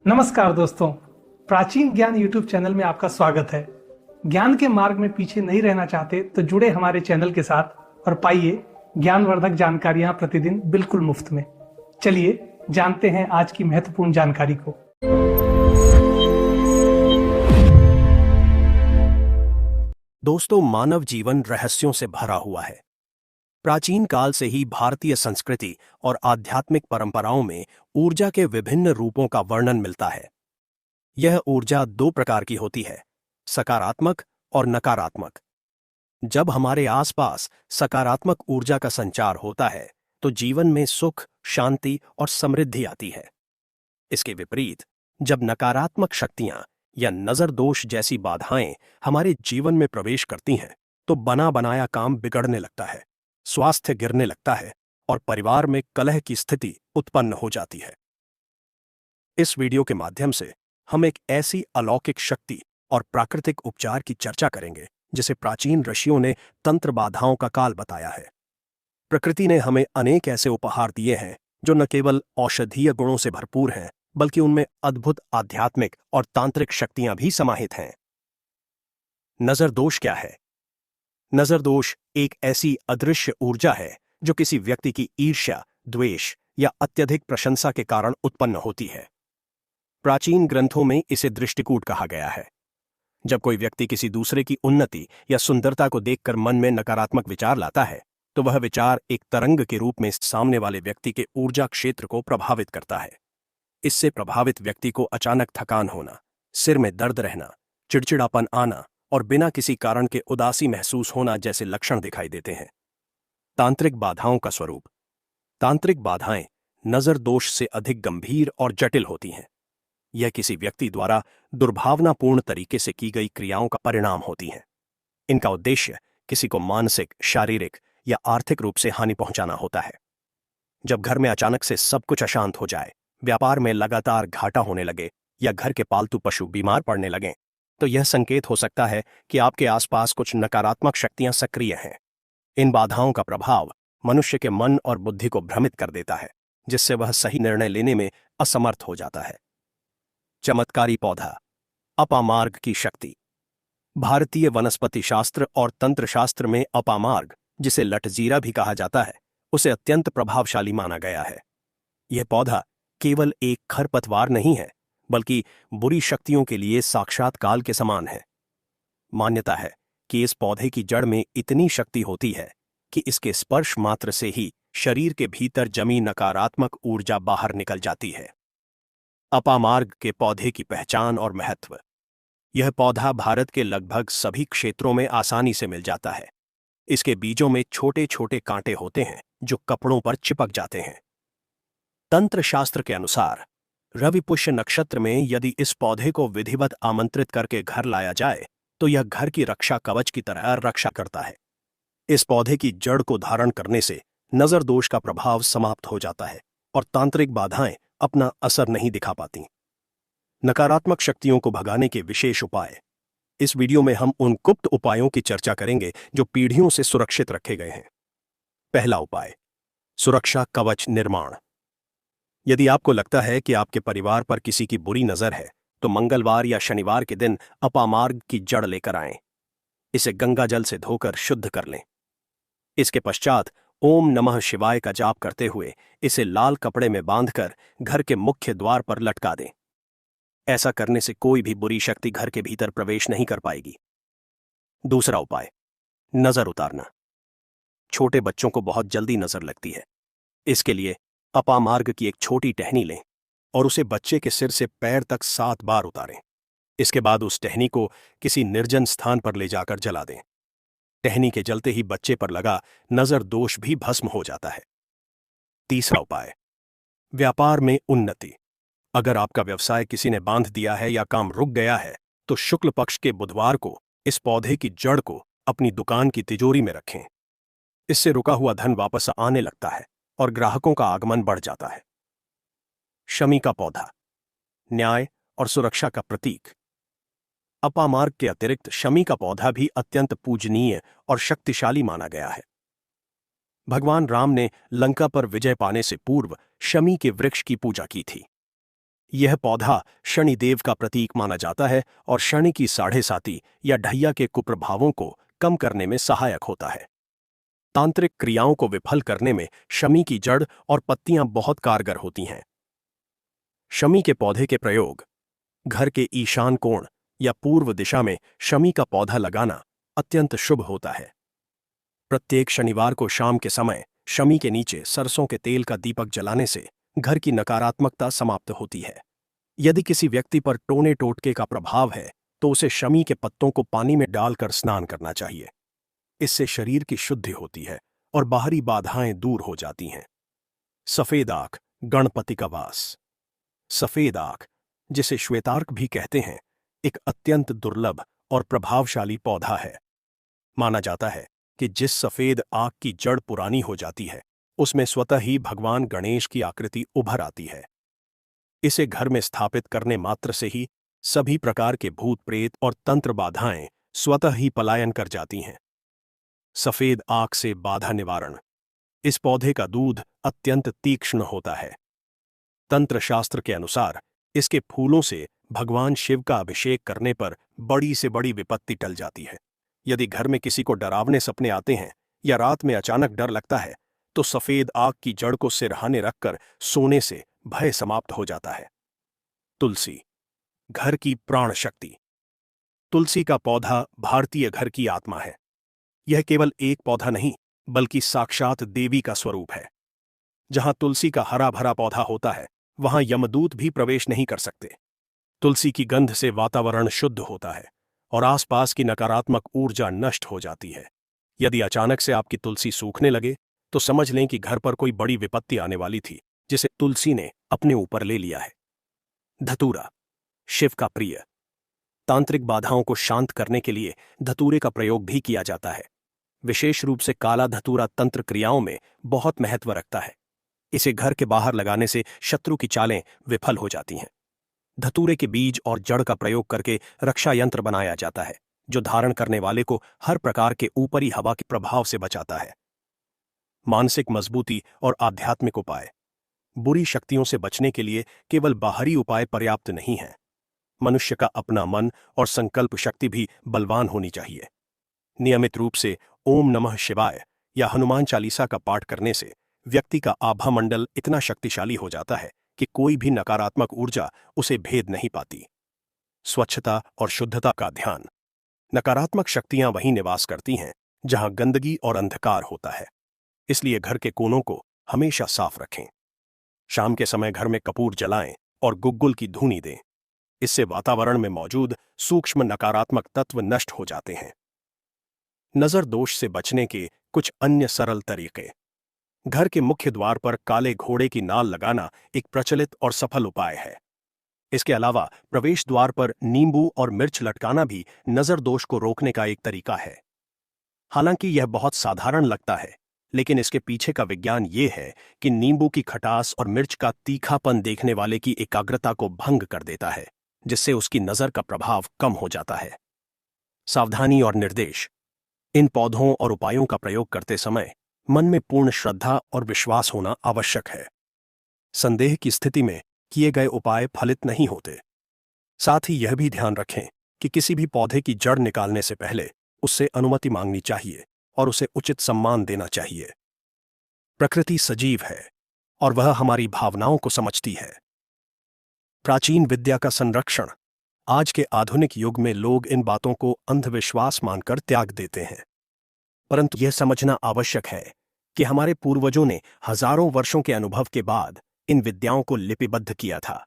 नमस्कार दोस्तों। प्राचीन ज्ञान यूट्यूब चैनल में आपका स्वागत है। ज्ञान के मार्ग में पीछे नहीं रहना चाहते तो जुड़े हमारे चैनल के साथ और पाइए ज्ञानवर्धक जानकारियां प्रतिदिन बिल्कुल मुफ्त में। चलिए जानते हैं आज की महत्वपूर्ण जानकारी को। दोस्तों, मानव जीवन रहस्यों से भरा हुआ है। प्राचीन काल से ही भारतीय संस्कृति और आध्यात्मिक परंपराओं में ऊर्जा के विभिन्न रूपों का वर्णन मिलता है। यह ऊर्जा दो प्रकार की होती है, सकारात्मक और नकारात्मक। जब हमारे आसपास सकारात्मक ऊर्जा का संचार होता है तो जीवन में सुख, शांति और समृद्धि आती है। इसके विपरीत जब नकारात्मक शक्तियां या नजर दोष जैसी बाधाएं हमारे जीवन में प्रवेश करती हैं तो बना बनाया काम बिगड़ने लगता है, स्वास्थ्य गिरने लगता है और परिवार में कलह की स्थिति उत्पन्न हो जाती है। इस वीडियो के माध्यम से हम एक ऐसी अलौकिक शक्ति और प्राकृतिक उपचार की चर्चा करेंगे जिसे प्राचीन ऋषियों ने तंत्र बाधाओं का काल बताया है। प्रकृति ने हमें अनेक ऐसे उपहार दिए हैं जो न केवल औषधीय गुणों से भरपूर हैं बल्कि उनमें अद्भुत आध्यात्मिक और तांत्रिक शक्तियां भी समाहित हैं। नजर दोष क्या है? नजर दोष एक ऐसी अदृश्य ऊर्जा है जो किसी व्यक्ति की ईर्ष्या, द्वेष या अत्यधिक प्रशंसा के कारण उत्पन्न होती है। प्राचीन ग्रंथों में इसे दृष्टिकूट कहा गया है। जब कोई व्यक्ति किसी दूसरे की उन्नति या सुंदरता को देखकर मन में नकारात्मक विचार लाता है तो वह विचार एक तरंग के रूप में सामने वाले व्यक्ति के ऊर्जा क्षेत्र को प्रभावित करता है। इससे प्रभावित व्यक्ति को अचानक थकान होना, सिर में दर्द रहना, चिड़चिड़ापन आना और बिना किसी कारण के उदासी महसूस होना जैसे लक्षण दिखाई देते हैं। तांत्रिक बाधाओं का स्वरूप। तांत्रिक बाधाएं नजर दोष से अधिक गंभीर और जटिल होती हैं। यह किसी व्यक्ति द्वारा दुर्भावनापूर्ण तरीके से की गई क्रियाओं का परिणाम होती हैं। इनका उद्देश्य किसी को मानसिक, शारीरिक या आर्थिक रूप से हानि पहुंचाना होता है। जब घर में अचानक से सब कुछ अशांत हो जाए, व्यापार में लगातार घाटा होने लगे या घर के पालतू पशु बीमार पड़ने लगें, तो यह संकेत हो सकता है कि आपके आसपास कुछ नकारात्मक शक्तियां सक्रिय हैं। इन बाधाओं का प्रभाव मनुष्य के मन और बुद्धि को भ्रमित कर देता है, जिससे वह सही निर्णय लेने में असमर्थ हो जाता है। चमत्कारी पौधा, अपामार्ग की शक्ति। भारतीय वनस्पति शास्त्र और तंत्र शास्त्र में अपामार्ग, जिसे लटजीरा भी कहा जाता है, उसे अत्यंत प्रभावशाली माना गया है। यह पौधा केवल एक खरपतवार नहीं है बल्कि बुरी शक्तियों के लिए साक्षात काल के समान है। मान्यता है कि इस पौधे की जड़ में इतनी शक्ति होती है कि इसके स्पर्श मात्र से ही शरीर के भीतर जमी नकारात्मक ऊर्जा बाहर निकल जाती है। अपामार्ग के पौधे की पहचान और महत्व। यह पौधा भारत के लगभग सभी क्षेत्रों में आसानी से मिल जाता है। इसके बीजों में छोटे छोटे कांटे होते हैं जो कपड़ों पर चिपक जाते हैं। तंत्र शास्त्र के अनुसार रवि पुष्य नक्षत्र में यदि इस पौधे को विधिवत आमंत्रित करके घर लाया जाए तो यह घर की रक्षा कवच की तरह रक्षा करता है। इस पौधे की जड़ को धारण करने से नजर दोष का प्रभाव समाप्त हो जाता है और तांत्रिक बाधाएं अपना असर नहीं दिखा पाती। नकारात्मक शक्तियों को भगाने के विशेष उपाय। इस वीडियो में हम उन गुप्त उपायों की चर्चा करेंगे जो पीढ़ियों से सुरक्षित रखे गए हैं। पहला उपाय, सुरक्षा कवच निर्माण। यदि आपको लगता है कि आपके परिवार पर किसी की बुरी नजर है तो मंगलवार या शनिवार के दिन अपामार्ग की जड़ लेकर आएं। इसे गंगा जल से धोकर शुद्ध कर लें। इसके पश्चात ओम नमः शिवाय का जाप करते हुए इसे लाल कपड़े में बांधकर घर के मुख्य द्वार पर लटका दें। ऐसा करने से कोई भी बुरी शक्ति घर के भीतर प्रवेश नहीं कर पाएगी। दूसरा उपाय, नजर उतारना। छोटे बच्चों को बहुत जल्दी नजर लगती है। इसके लिए अपामार्ग की एक छोटी टहनी लें और उसे बच्चे के सिर से पैर तक 7 बार उतारें। इसके बाद उस टहनी को किसी निर्जन स्थान पर ले जाकर जला दें। टहनी के जलते ही बच्चे पर लगा नजर दोष भी भस्म हो जाता है। तीसरा उपाय, व्यापार में उन्नति। अगर आपका व्यवसाय किसी ने बांध दिया है या काम रुक गया है तो शुक्ल पक्ष के बुधवार को इस पौधे की जड़ को अपनी दुकान की तिजोरी में रखें। इससे रुका हुआ धन वापस आने लगता है और ग्राहकों का आगमन बढ़ जाता है। शमी का पौधा, न्याय और सुरक्षा का प्रतीक। अपामार्ग के अतिरिक्त शमी का पौधा भी अत्यंत पूजनीय और शक्तिशाली माना गया है। भगवान राम ने लंका पर विजय पाने से पूर्व शमी के वृक्ष की पूजा की थी। यह पौधा शनिदेव का प्रतीक माना जाता है और शनि की साढ़े साती या ढैया के कुप्रभावों को कम करने में सहायक होता है। तांत्रिक क्रियाओं को विफल करने में शमी की जड़ और पत्तियां बहुत कारगर होती हैं। शमी के पौधे के प्रयोग। घर के ईशान कोण या पूर्व दिशा में शमी का पौधा लगाना अत्यंत शुभ होता है। प्रत्येक शनिवार को शाम के समय शमी के नीचे सरसों के तेल का दीपक जलाने से घर की नकारात्मकता समाप्त होती है। यदि किसी व्यक्ति पर टोने टोटके का प्रभाव है तो उसे शमी के पत्तों को पानी में डालकर स्नान करना चाहिए। इससे शरीर की शुद्धि होती है और बाहरी बाधाएं दूर हो जाती हैं। सफेद आंख, गणपति का वास। सफेद आंख, जिसे श्वेतार्क भी कहते हैं, एक अत्यंत दुर्लभ और प्रभावशाली पौधा है। माना जाता है कि जिस सफेद आंख की जड़ पुरानी हो जाती है उसमें स्वतः ही भगवान गणेश की आकृति उभर आती है। इसे घर में स्थापित करने मात्र से ही सभी प्रकार के भूत प्रेत और तंत्र बाधाएं स्वतः ही पलायन कर जाती हैं। सफेद आंख से बाधा निवारण। इस पौधे का दूध अत्यंत तीक्ष्ण होता है। तंत्र शास्त्र के अनुसार इसके फूलों से भगवान शिव का अभिषेक करने पर बड़ी से बड़ी विपत्ति टल जाती है। यदि घर में किसी को डरावने सपने आते हैं या रात में अचानक डर लगता है तो सफेद आग की जड़ को सिरहाने रखकर सोने से भय समाप्त हो जाता है। तुलसी, घर की प्राण शक्ति। तुलसी का पौधा भारतीय घर की आत्मा है। यह केवल एक पौधा नहीं बल्कि साक्षात देवी का स्वरूप है। जहां तुलसी का हरा भरा पौधा होता है वहां यमदूत भी प्रवेश नहीं कर सकते। तुलसी की गंध से वातावरण शुद्ध होता है और आसपास की नकारात्मक ऊर्जा नष्ट हो जाती है। यदि अचानक से आपकी तुलसी सूखने लगे तो समझ लें कि घर पर कोई बड़ी विपत्ति आने वाली थी जिसे तुलसी ने अपने ऊपर ले लिया है। धतूरा, शिव का प्रिय। तांत्रिक बाधाओं को शांत करने के लिए धतूरे का प्रयोग भी किया जाता है। विशेष रूप से काला धतूरा तंत्र क्रियाओं में बहुत महत्व रखता है। इसे घर के बाहर लगाने से शत्रु की चालें विफल हो जाती हैं। धतूरे के बीज और जड़ का प्रयोग करके रक्षा यंत्र बनाया जाता है जो धारण करने वाले को हर प्रकार के ऊपरी हवा के प्रभाव से बचाता है। मानसिक मजबूती और आध्यात्मिक उपाय। बुरी शक्तियों से बचने के लिए केवल बाहरी उपाय पर्याप्त नहीं है। मनुष्य का अपना मन और संकल्प शक्ति भी बलवान होनी चाहिए। नियमित रूप से ओम नमः शिवाय या हनुमान चालीसा का पाठ करने से व्यक्ति का आभा मंडल इतना शक्तिशाली हो जाता है कि कोई भी नकारात्मक ऊर्जा उसे भेद नहीं पाती। स्वच्छता और शुद्धता का ध्यान। नकारात्मक शक्तियां वहीं निवास करती हैं जहां गंदगी और अंधकार होता है, इसलिए घर के कोनों को हमेशा साफ रखें। शाम के समय घर में कपूर जलाएं और गुग्गुल की धूनी दें। इससे वातावरण में मौजूद सूक्ष्म नकारात्मक तत्व नष्ट हो जाते हैं। नजर दोष से बचने के कुछ अन्य सरल तरीके। घर के मुख्य द्वार पर काले घोड़े की नाल लगाना एक प्रचलित और सफल उपाय है। इसके अलावा प्रवेश द्वार पर नींबू और मिर्च लटकाना भी नजर दोष को रोकने का एक तरीका है। हालांकि यह बहुत साधारण लगता है, लेकिन इसके पीछे का विज्ञान ये है कि नींबू की खटास और मिर्च का तीखापन देखने वाले की एकाग्रता को भंग कर देता है, जिससे उसकी नजर का प्रभाव कम हो जाता है। सावधानी और निर्देश। इन पौधों और उपायों का प्रयोग करते समय मन में पूर्ण श्रद्धा और विश्वास होना आवश्यक है। संदेह की स्थिति में किए गए उपाय फलित नहीं होते। साथ ही यह भी ध्यान रखें कि किसी भी पौधे की जड़ निकालने से पहले उससे अनुमति मांगनी चाहिए और उसे उचित सम्मान देना चाहिए। प्रकृति सजीव है और वह हमारी भावनाओं को समझती है। प्राचीन विद्या का संरक्षण। आज के आधुनिक युग में लोग इन बातों को अंधविश्वास मानकर त्याग देते हैं, परंतु यह समझना आवश्यक है कि हमारे पूर्वजों ने हजारों वर्षों के अनुभव के बाद इन विद्याओं को लिपिबद्ध किया था।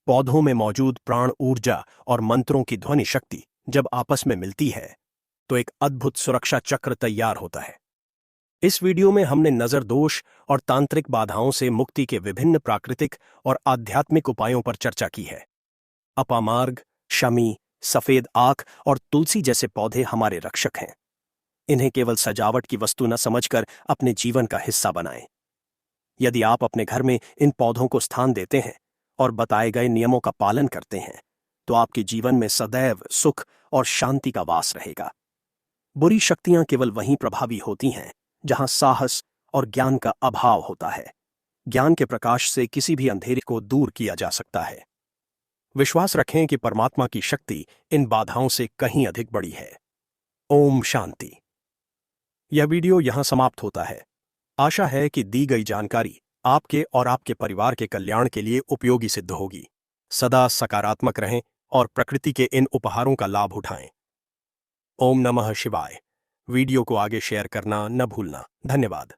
पौधों में मौजूद प्राण ऊर्जा और मंत्रों की ध्वनि शक्ति जब आपस में मिलती है तो एक अद्भुत सुरक्षा चक्र तैयार होता है। इस वीडियो में हमने नजर दोष और तांत्रिक बाधाओं से मुक्ति के विभिन्न प्राकृतिक और आध्यात्मिक उपायों पर चर्चा की है। अपामार्ग, शमी, सफेद आंख और तुलसी जैसे पौधे हमारे रक्षक हैं। इन्हें केवल सजावट की वस्तु न समझकर अपने जीवन का हिस्सा बनाएं। यदि आप अपने घर में इन पौधों को स्थान देते हैं और बताए गए नियमों का पालन करते हैं तो आपके जीवन में सदैव सुख और शांति का वास रहेगा। बुरी शक्तियां केवल वहीं प्रभावी होती हैं जहां साहस और ज्ञान का अभाव होता है। ज्ञान के प्रकाश से किसी भी अंधेरे को दूर किया जा सकता है। विश्वास रखें कि परमात्मा की शक्ति इन बाधाओं से कहीं अधिक बड़ी है। ओम शांति। यह वीडियो यहां समाप्त होता है। आशा है कि दी गई जानकारी आपके और आपके परिवार के कल्याण के लिए उपयोगी सिद्ध होगी। सदा सकारात्मक रहें और प्रकृति के इन उपहारों का लाभ उठाएं। ओम नमः शिवाय। वीडियो को आगे शेयर करना न भूलना। धन्यवाद।